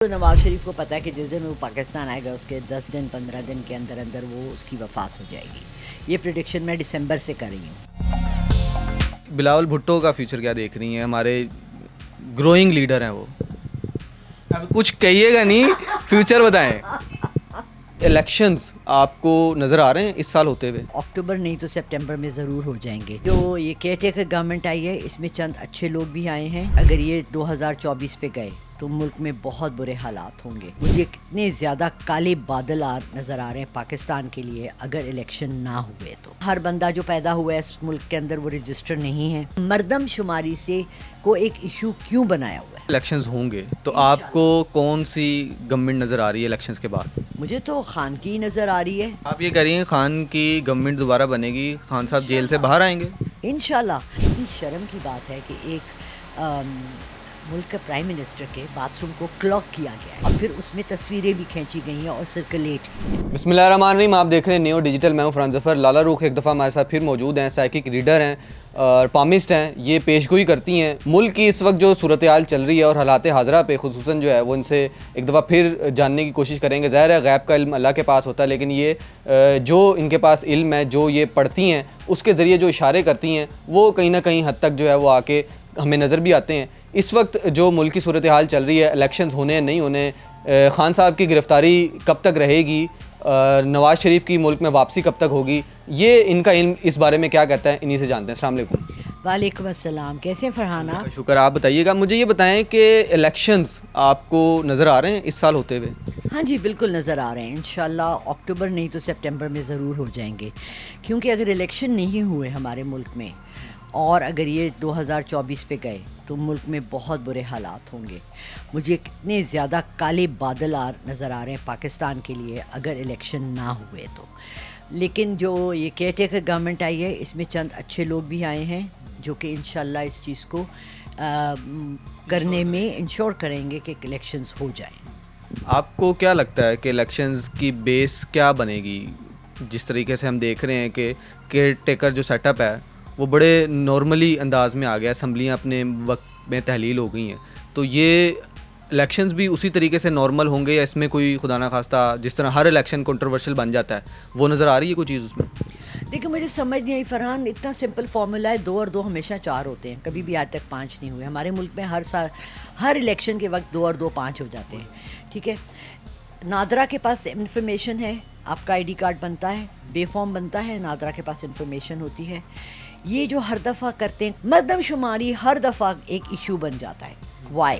تو نواز شریف کو پتہ ہے کہ جس دن وہ پاکستان آئے گا اس کے 10 دن 15 دن کے اندر اندر وہ اس کی وفات ہو جائے گی. یہ پریڈکشن میں دسمبر سے کر رہی ہوں. بلاول بھٹو کا فیوچر کیا دیکھ رہی ہیں؟ ہمارے گروئنگ لیڈر ہیں وہ. اب کچھ کہیے گا نہیں, فیوچر بتائیں. الیکشنز آپ کو نظر آ رہے ہیں اس سال ہوتے ہوئے؟ اکتوبر نہیں تو سپٹمبر میں ضرور ہو جائیں گے. جو یہ کیئر ٹیکر گورنمنٹ آئی ہے اس میں چند اچھے لوگ بھی آئے ہیں. اگر یہ 2024 پہ گئے تو ملک میں بہت برے حالات ہوں گے. مجھے کتنے زیادہ کالے بادل نظر آ رہے ہیں پاکستان کے لیے اگر الیکشن نہ ہوئے تو. ہر بندہ جو پیدا ہوا ہے اس ملک کے اندر وہ رجسٹر نہیں ہے. مردم شماری سے کو ایک ایشو کیوں بنایا ہوا ہے؟ الیکشنز ہوں گے تو آپ کو کون سی گورنمنٹ نظر آ رہی ہے الیکشنز کے بعد؟ مجھے تو خان کی نظر آ رہی ہے. آپ یہ کہہ رہی ہیں خان کی گورنمنٹ دوبارہ بنے گی, خان صاحب جیل سے باہر آئیں گے؟ انشاءاللہ. اتنی شرم کی بات ہے کہ ایک ملک کا پرائم منسٹر کے باتھ روم کو کلاک کیا گیا ہے اور پھر اس میں تصویریں بھی کھینچی گئی ہیں اور سرکولیٹ کی. بسم اللہ الرحمن الرحیم. آپ دیکھ رہے ہیں نیو ڈیجیٹل. میں ہوں فرحان ظفر. لالا روخ ایک دفعہ ہمارے ساتھ پھر موجود ہیں. سائیکک ریڈر ہیں اور پامسٹ ہیں. یہ پیش گوئی کرتی ہیں ملک کی اس وقت جو صورتحال چل رہی ہے اور حالات حاضرہ پہ خصوصاً جو ہے وہ ان سے ایک دفعہ پھر جاننے کی کوشش کریں گے. ظاہر ہے غیب کا علم اللہ کے پاس ہوتا ہے, لیکن یہ جو ان کے پاس علم ہے, جو یہ پڑھتی ہیں, اس کے ذریعے جو اشارے کرتی ہیں وہ کہیں نہ کہیں حد تک جو ہے وہ آ کے ہمیں نظر بھی آتے ہیں. اس وقت جو ملک کی صورتحال چل رہی ہے, الیکشنز ہونے ہیں نہیں ہونے, خان صاحب کی گرفتاری کب تک رہے گی, نواز شریف کی ملک میں واپسی کب تک ہوگی, یہ ان کا علم اس بارے میں کیا کہتا ہے, انہی سے جانتے ہیں. السلام علیکم. وعلیکم السلام. کیسے ہیں فرحان آپ؟ شکر. آپ بتائیے گا, مجھے یہ بتائیں کہ الیکشنز آپ کو نظر آ رہے ہیں اس سال ہوتے ہوئے؟ ہاں جی بالکل نظر آ رہے ہیں. انشاءاللہ اکتوبر نہیں تو سپٹمبر میں ضرور ہو جائیں گے, کیونکہ اگر الیکشن نہیں ہوئے ہمارے ملک میں اور اگر یہ 2024 پہ گئے تو ملک میں بہت برے حالات ہوں گے. مجھے کتنے زیادہ کالے بادل نظر آ رہے ہیں پاکستان کے لیے اگر الیکشن نہ ہوئے تو. لیکن جو یہ کیئر ٹیکر گورنمنٹ آئی ہے اس میں چند اچھے لوگ بھی آئے ہیں جو کہ انشاءاللہ اس چیز کو کرنے میں انشور کریں گے کہ الیکشنز ہو جائیں. آپ کو کیا لگتا ہے کہ الیکشنز کی بیس کیا بنے گی؟ جس طریقے سے ہم دیکھ رہے ہیں کہ کیئر ٹیکر جو سیٹ اپ ہے وہ بڑے نارملی انداز میں آ گیا, اسمبلیاں اپنے وقت میں تحلیل ہو گئی ہیں, تو یہ الیکشنز بھی اسی طریقے سے نارمل ہوں گے یا اس میں کوئی خدا نہ خواستہ جس طرح ہر الیکشن کنٹروورشل بن جاتا ہے وہ نظر آ رہی ہے کوئی چیز اس میں؟ دیکھیں مجھے سمجھ نہیں آئی فرحان, اتنا سمپل فارمولا ہے 2 اور 2 ہمیشہ 4 ہوتے ہیں, کبھی بھی آج تک 5 نہیں ہوئے. ہمارے ملک میں ہر سال ہر الیکشن کے وقت 2 اور 2 5 ہو جاتے ہیں. ٹھیک ہے, نادرا کے پاس انفارمیشن ہے, آپ کا آئی ڈی کارڈ بنتا ہے, بے فارم بنتا ہے, نادرا کے پاس انفارمیشن ہوتی ہے. یہ جو ہر دفعہ کرتے ہیں مردم شماری ہر دفعہ ایک ایشو بن جاتا ہے. وائی؟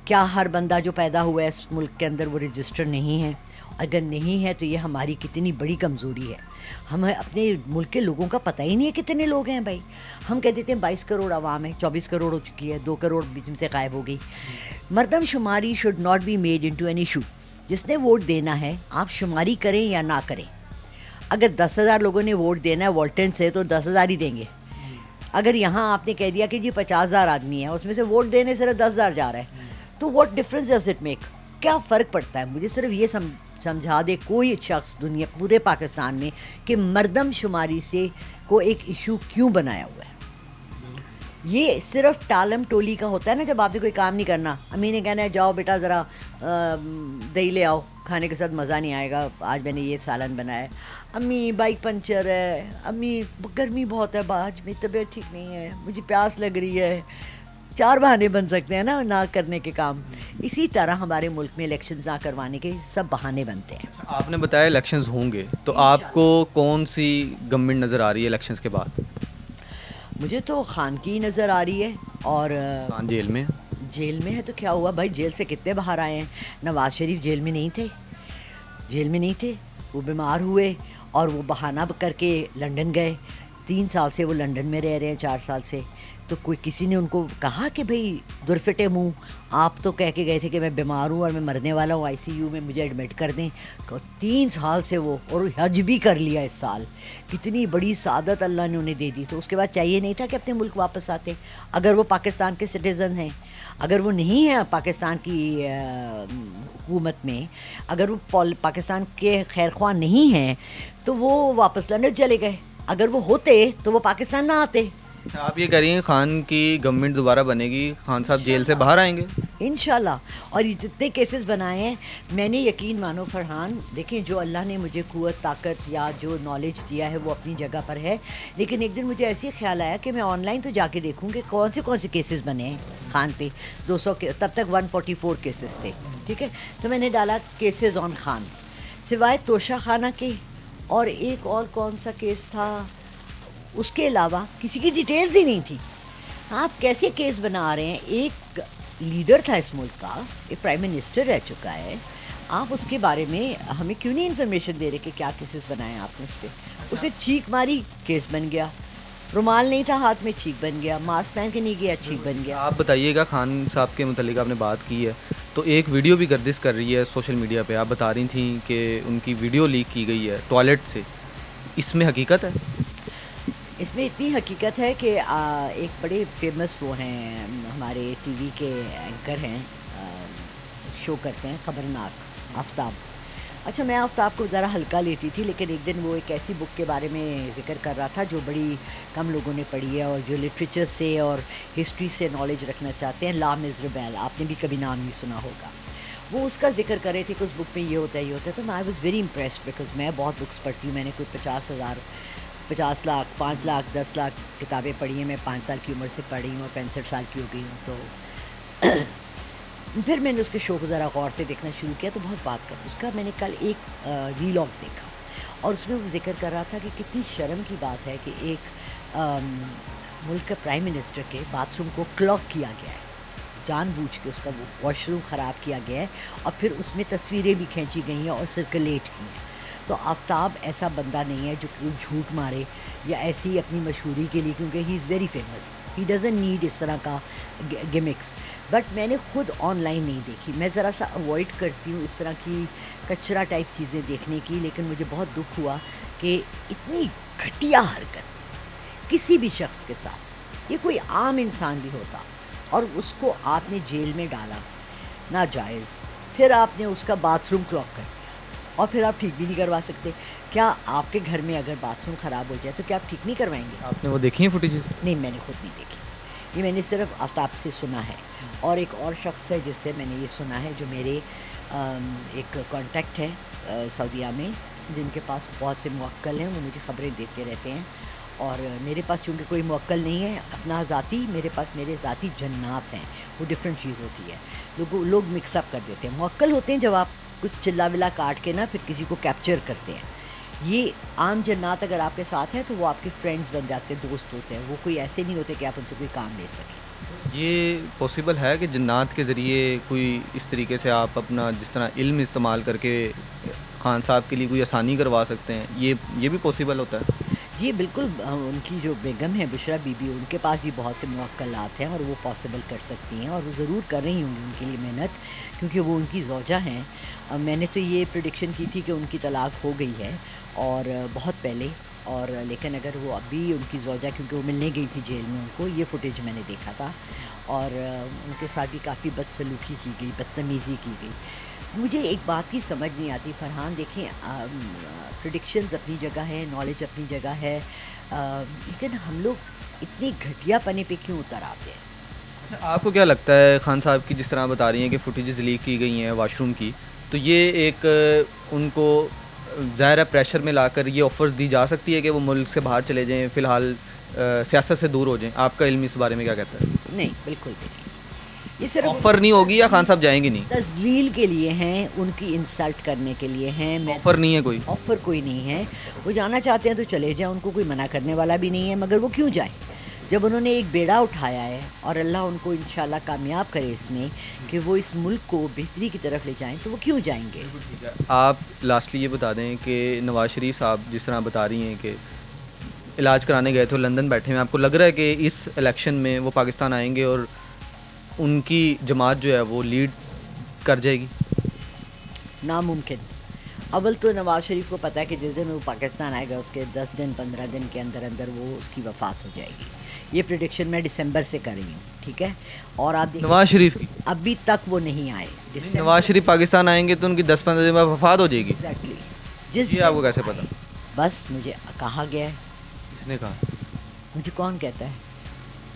کیا ہر بندہ جو پیدا ہوا ہے اس ملک کے اندر وہ رجسٹر نہیں ہے؟ اگر نہیں ہے تو یہ ہماری کتنی بڑی کمزوری ہے. ہمیں اپنے ملک کے لوگوں کا پتہ ہی نہیں ہے کتنے لوگ ہیں بھائی. ہم کہہ دیتے ہیں 22 کروڑ عوام ہے, 24 کروڑ ہو چکی ہے, 2 کروڑ بیچ میں سے غائب ہو گئی. مردم شماری should not be made into an issue. جس نے ووٹ دینا ہے آپ شماری کریں یا نہ کریں. اگر 10,000 لوگوں نے ووٹ دینا ہے والٹن سے تو 10,000 ہی دیں گے. اگر یہاں آپ نے کہہ دیا کہ جی 50,000 آدمی ہیں اس میں سے ووٹ دینے صرف 10,000 جا رہا ہے, تو what difference does it make? کیا فرق پڑتا ہے؟ مجھے صرف یہ سمجھا دے کوئی شخص دنیا پورے پاکستان میں کہ مردم شماری سے کو ایک ایشو کیوں بنایا ہوا ہے. یہ صرف ٹالم ٹولی کا ہوتا ہے نا, جب آپ نے کوئی کام نہیں کرنا, امی نے کہنا ہے جاؤ بیٹا ذرا دہی لے آؤ, کھانے کے ساتھ مزہ نہیں آئے گا, آج میں نے یہ سالن بنایا ہے. امی بائک پنچر ہے, امی گرمی بہت ہے, آج میری طبیعت ٹھیک نہیں ہے, مجھے پیاس لگ رہی ہے. 4 بہانے بن سکتے ہیں نا نہ کرنے کے کام. اسی طرح ہمارے ملک میں الیکشنز نہ کروانے کے سب بہانے بنتے ہیں. آپ نے بتایا الیکشنز ہوں گے, تو آپ کو کون سی گورنمنٹ نظر آ رہی ہے الیکشنز کے بعد؟ مجھے تو خان کی نظر آ رہی ہے. اور خان جیل میں ہے تو کیا ہوا بھائی, جیل سے کتنے باہر آئے ہیں. نواز شریف جیل میں نہیں تھے, وہ بیمار ہوئے اور وہ بہانہ کر کے لنڈن گئے. 3 سال سے وہ لنڈن میں رہ رہے ہیں, 4 سال سے. تو کوئی کسی نے ان کو کہا کہ بھئی درفٹے منہ آپ تو کہہ کے گئے تھے کہ میں بیمار ہوں اور میں مرنے والا ہوں, ICU میں مجھے ایڈمٹ کر دیں. 3 سال سے وہ, اور حج بھی کر لیا اس سال. کتنی بڑی سعادت اللہ نے انہیں دے دی. تو اس کے بعد چاہیے نہیں تھا کہ اپنے ملک واپس آتے اگر وہ پاکستان کے سٹیزن ہیں. اگر وہ نہیں ہیں پاکستان کی حکومت میں, اگر وہ پاکستان کے خیر خواہ نہیں ہیں تو وہ واپس لنڈن چلے گئے. اگر وہ ہوتے تو وہ پاکستان نہ آتے. آپ یہ کہہ رہی ہیں خان کی گورنمنٹ دوبارہ بنے گی, خان صاحب جیل سے باہر آئیں گے؟ انشاءاللہ. اور یہ جتنے کیسز بنائے ہیں میں نے, یقین مانو فرحان, دیکھیں جو اللہ نے مجھے قوت طاقت یا جو نالج دیا ہے وہ اپنی جگہ پر ہے, لیکن ایک دن مجھے ایسی خیال آیا کہ میں آن لائن تو جا کے دیکھوں کہ کون سے کیسز بنے ہیں خان پہ. 200 کے تب تک 144 کیسز تھے, ٹھیک ہے. تو میں نے ڈالا کیسز آن خان, سوائے توشہ خانہ کے اور ایک اور کون سا کیس تھا, اس کے علاوہ کسی کی ڈیٹیلز ہی نہیں تھی. آپ کیسے کیس بنا رہے ہیں؟ ایک لیڈر تھا اس ملک کا, ایک پرائم منسٹر رہ چکا ہے, آپ اس کے بارے میں ہمیں کیوں نہیں انفارمیشن دے رہے کہ کیا کیسز بنائے ہیں آپ نے اس پہ؟ اس نے چھینک ماری, کیس بن گیا. رومال نہیں تھا ہاتھ میں, چھینک بن گیا. ماسک پہن کے نہیں گیا, چھینک بن گیا. آپ بتائیے گا, خان صاحب کے متعلق آپ نے بات کی ہے تو ایک ویڈیو بھی گردش کر رہی ہے سوشل میڈیا پہ, آپ بتا رہی تھیں کہ ان کی ویڈیو لیک کی گئی ہے ٹوائلٹ سے, اس میں حقیقت ہے؟ اس میں اتنی حقیقت ہے کہ ایک بڑے فیمس وہ ہیں ہمارے ٹی وی کے اینکر ہیں, شو کرتے ہیں خبرناک, آفتاب. اچھا, میں آفتاب کو ذرا ہلکا لیتی تھی, لیکن ایک دن وہ ایک ایسی بک کے بارے میں ذکر کر رہا تھا جو بڑی کم لوگوں نے پڑھی ہے اور جو لٹریچر سے اور ہسٹری سے نالج رکھنا چاہتے ہیں, لا مزربیل, آپ نے بھی کبھی نام نہیں سنا ہوگا. وہ اس کا ذکر کر رہے تھے کہ اس بک میں یہ ہوتا ہے یہ ہوتا ہے. تو I was very impressed because میں بہت بکس پڑھتی ہوں, میں نے کوئی 50 لاکھ 5 لاکھ 10 لاکھ کتابیں پڑھی ہیں. میں 5 سال کی عمر سے پڑھی ہوں اور 65 سال کی ہو گئی ہوں. تو پھر میں نے اس کے شو کو ذرا غور سے دیکھنا شروع کیا تو بہت بات کر اس کا. میں نے کل ایک ویلاگ دیکھا اور اس میں وہ ذکر کر رہا تھا کہ کتنی شرم کی بات ہے کہ ایک ملک کا پرائم منسٹر کے باتھ روم کو کلاک کیا گیا ہے, جان بوجھ کے اس کا وہ واش روم خراب کیا گیا ہے, اور پھر اس میں تصویریں بھی کھینچی گئی ہیں اور سرکولیٹ کی ہیں. تو آفتاب ایسا بندہ نہیں ہے جو کوئی جھوٹ مارے یا ایسی ہی اپنی مشہوری کے لیے, کیونکہ he is very famous, he doesn't need اس طرح کا گمکس. بٹ میں نے خود آن لائن نہیں دیکھی, میں ذرا سا اوائڈ کرتی ہوں اس طرح کی کچرا ٹائپ چیزیں دیکھنے کی, لیکن مجھے بہت دکھ ہوا کہ اتنی گھٹیا حرکت کسی بھی شخص کے ساتھ, یہ کوئی عام انسان بھی ہوتا اور اس کو آپ نے جیل میں ڈالا, ناجائز. پھر آپ نے اس کا باتھ روم کلاک کر دیا اور پھر آپ ٹھیک بھی نہیں کروا سکتے. کیا آپ کے گھر میں اگر باتھ روم خراب ہو جائے تو کیا آپ ٹھیک نہیں کروائیں گے؟ آپ نے وہ دیکھی ہیں فوٹیجز؟ نہیں, میں نے خود نہیں دیکھی, یہ میں نے صرف آفتاب سے سنا ہے. اور ایک اور شخص ہے جس سے میں نے یہ سنا ہے, جو میرے ایک کانٹیکٹ ہے سعودیہ میں, جن کے پاس بہت سے موکل ہیں, وہ مجھے خبریں دیتے رہتے ہیں. اور میرے پاس چونکہ کوئی موکل نہیں ہے اپنا ذاتی, میرے پاس میرے ذاتی جنات ہیں, وہ ڈفرینٹ چیز ہوتی ہے. لوگ مکس اپ کر دیتے ہیں. موکل ہوتے ہیں جب آپ کچھ چلا ولا کاٹ کے نا پھر کسی کو کیپچر کرتے ہیں. یہ عام جنات اگر آپ کے ساتھ ہیں تو وہ آپ کے فرینڈز بن جاتے ہیں, دوست ہوتے ہیں, وہ کوئی ایسے نہیں ہوتے کہ آپ ان سے کوئی کام لے سکیں. یہ پاسبل ہے کہ جنات کے ذریعے کوئی اس طریقے سے آپ اپنا جس طرح علم استعمال کر کے خان صاحب کے لیے کوئی آسانی کروا سکتے ہیں, یہ بھی پاسبل ہوتا ہے؟ یہ بالکل, ان کی جو بیگم ہے بشرا بی بی, ان کے پاس بھی بہت سے موکلات ہیں اور وہ پاسبل کر سکتی ہیں, اور وہ ضرور کر رہی ہوں گی ان کے لیے محنت, کیونکہ وہ ان کی زوجہ ہیں. میں نے تو یہ پریڈکشن کی تھی کہ ان کی طلاق ہو گئی ہے اور بہت پہلے, اور لیکن اگر وہ ابھی ان کی زوجہ, کیونکہ وہ ملنے گئی تھی جیل میں ان کو, یہ فوٹیج میں نے دیکھا تھا, اور ان کے ساتھ بھی کافی بدسلوکی کی گئی, بدتمیزی کی گئی. مجھے ایک بات کی سمجھ نہیں آتی فرحان, دیکھیں پریڈکشنز اپنی جگہ ہے, نالج اپنی جگہ ہے, لیکن ہم لوگ اتنی گھٹیا پنے پہ کیوں اتر آتے ہیں؟ اچھا, آپ کو کیا لگتا ہے خان صاحب کی جس طرح بتا رہی ہیں کہ فوٹیجز لیک کی گئی ہیں واش روم کی, تو یہ ایک ان کو ظاہر ہے پریشر میں لا کر یہ آفرز دی جا سکتی ہے کہ وہ ملک سے باہر چلے جائیں, فی الحال سیاست سے دور ہو جائیں؟ آپ کا علم اس بارے میں کیا کہتا ہے؟ نہیں, بالکل بھی نہیں. یہ صرف آفر نہیں ہوگی یا خان صاحب جائیں گے نہیں؟ تذلیل کے لیے ہیں, ان کی انسلٹ کرنے کے لیے ہیں. آفر نہیں ہے کوئی؟ آفر کوئی نہیں ہے. وہ جانا چاہتے ہیں تو چلے جائیں, ان کو کوئی منع کرنے والا بھی نہیں ہے, مگر وہ کیوں جائیں جب انہوں نے ایک بیڑا اٹھایا ہے, اور اللہ ان کو انشاءاللہ کامیاب کرے اس میں کہ وہ اس ملک کو بہتری کی طرف لے جائیں, تو وہ کیوں جائیں گے؟ آپ لاسٹلی یہ بتا دیں کہ نواز شریف صاحب جس طرح بتا رہی ہیں کہ علاج کرانے گئے تھے, لندن بیٹھے ہیں, آپ کو لگ رہا ہے کہ اس الیکشن میں وہ پاکستان آئیں گے اور ان کی جماعت جو ہے وہ لیڈ کر جائے گی؟ ناممکن. اول تو نواز شریف کو پتہ ہے کہ جس دن وہ پاکستان آئے گا اس کے 10 دن 15 دن کے اندر اندر وہ اس کی وفات ہو جائے گی. یہ پریڈکشن میں دسمبر سے کر رہی ہوں, ٹھیک ہے؟ اور آپ نواز شریف کی ابھی تک وہ نہیں آئے. نواز شریف پاکستان آئیں گے تو ان کی 10-15 دن بعد وفات ہو جائے گی؟ ایگزیکٹلی. جس یہ آپ کو کیسے پتا؟ بس مجھے کہا گیا ہے. کس نے کہا؟ مجھے کون کہتا ہے؟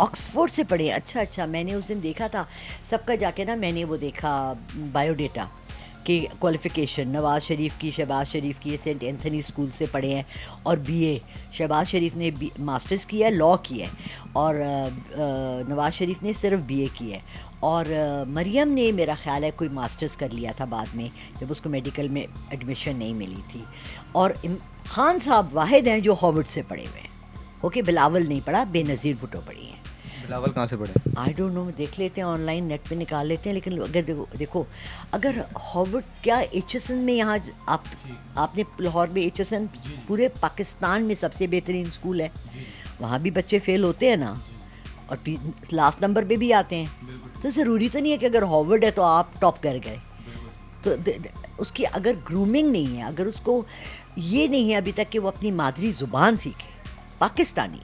آکسفورڈ سے پڑھے ہیں. اچھا میں نے اس دن دیکھا تھا سب کا جا کے نا, میں نے وہ دیکھا بایو ڈیٹا کہ کوالیفیکیشن نواز شریف کی, شہباز شریف کی سینٹ اینتھنی اسکول سے پڑھے ہیں اور بی اے. شہباز شریف نے ماسٹرز کیا ہے, لاء کیا ہے, اور نواز شریف نے صرف بی اے کی ہے. اور مریم نے میرا خیال ہے کوئی ماسٹرز کر لیا تھا بعد میں جب اس کو میڈیکل میں ایڈمیشن نہیں ملی تھی. اور خان صاحب واحد ہیں جو ہارورڈ سے پڑھے ہوئے ہیں. اوکے, بلاول نہیں پڑھا, بے نظیر بھٹو پڑھی ہیں. بلاول کہاں سے پڑھے؟ آئی ڈونٹ نو, دیکھ لیتے ہیں آن لائن نیٹ پہ نکال لیتے ہیں. لیکن اگر دیکھو اگر ہارورڈ کیا ایچ ایس این میں, یہاں آپ نے لاہور میں ایچ ایس این پورے پاکستان میں سب سے بہترین اسکول ہے, وہاں بھی بچے فیل ہوتے ہیں نا, اور لاسٹ نمبر پہ بھی آتے ہیں. تو ضروری تو نہیں ہے کہ اگر ہارورڈ ہے تو آپ ٹاپ کر گئے. تو اس کی اگر گرومنگ نہیں ہے, اگر اس کو یہ نہیں ہے ابھی تک کہ وہ اپنی مادری زبان سیکھے, پاکستانی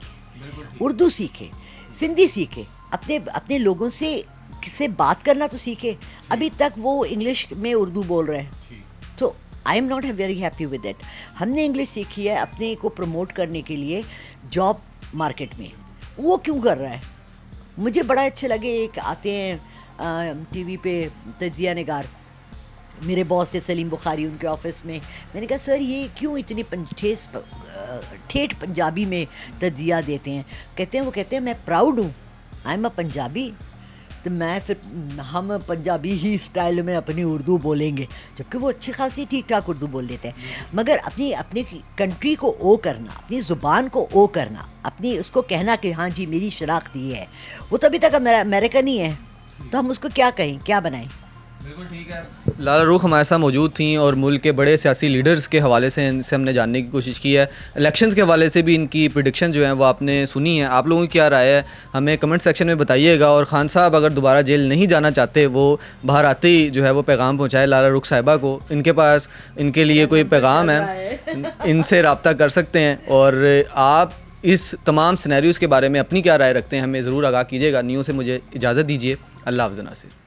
اردو سیکھے, سندھی سیکھے, اپنے لوگوں سے بات کرنا تو سیکھے. ابھی تک وہ انگلش میں اردو بول رہے ہیں, تو I am not very happy with that. ہم نے انگلش سیکھی ہے اپنے کو پروموٹ کرنے کے لیے جاب مارکیٹ میں, وہ کیوں کر رہا ہے؟ مجھے بڑا اچھے لگے, ایک آتے ہیں ٹی وی پہ تجزیہ نگار, میرے باس تھے سلیم بخاری ان کے آفس میں. میں نے کہا سر یہ کیوں اتنی ٹھیٹھ پنجابی میں تجزیہ دیتے ہیں؟ وہ کہتے ہیں میں پراؤڈ ہوں, آئی ایم اے پنجابی. تو میں پھر ہم پنجابی ہی اسٹائل میں اپنی اردو بولیں گے, جبکہ وہ اچھی خاصی ٹھیک ٹھاک اردو بول لیتے ہیں. مگر اپنی کنٹری کو او کرنا, اپنی زبان کو او کرنا, اپنی اس کو کہنا کہ ہاں جی میری شناخت یہ ہے, وہ تو ابھی تک امریکن ہی ہے. تو ہم اس کو کیا کہیں, کیا بنائیں؟ بالکل ٹھیک ہے. لالہ روخ ہمارے ساتھ موجود تھیں اور ملک کے بڑے سیاسی لیڈرز کے حوالے سے ان سے ہم نے جاننے کی کوشش کی ہے. الیکشنز کے حوالے سے بھی ان کی پریڈکشن جو ہیں وہ آپ نے سنی ہیں. آپ لوگوں کی کیا رائے ہے ہمیں کمنٹ سیکشن میں بتائیے گا. اور خان صاحب اگر دوبارہ جیل نہیں جانا چاہتے, وہ باہر آتے ہی جو ہے وہ پیغام پہنچائے لالہ روخ صاحبہ کو. ان کے پاس ان کے لیے کوئی پیغام ہے, ان سے رابطہ کر سکتے ہیں. اور آپ اس تمام سینیریوز کے بارے میں اپنی کیا رائے رکھتے ہیں ہمیں ضرور آگاہ کیجیے گا. نیو سے مجھے اجازت دیجیے. اللہ حافظ ناصر.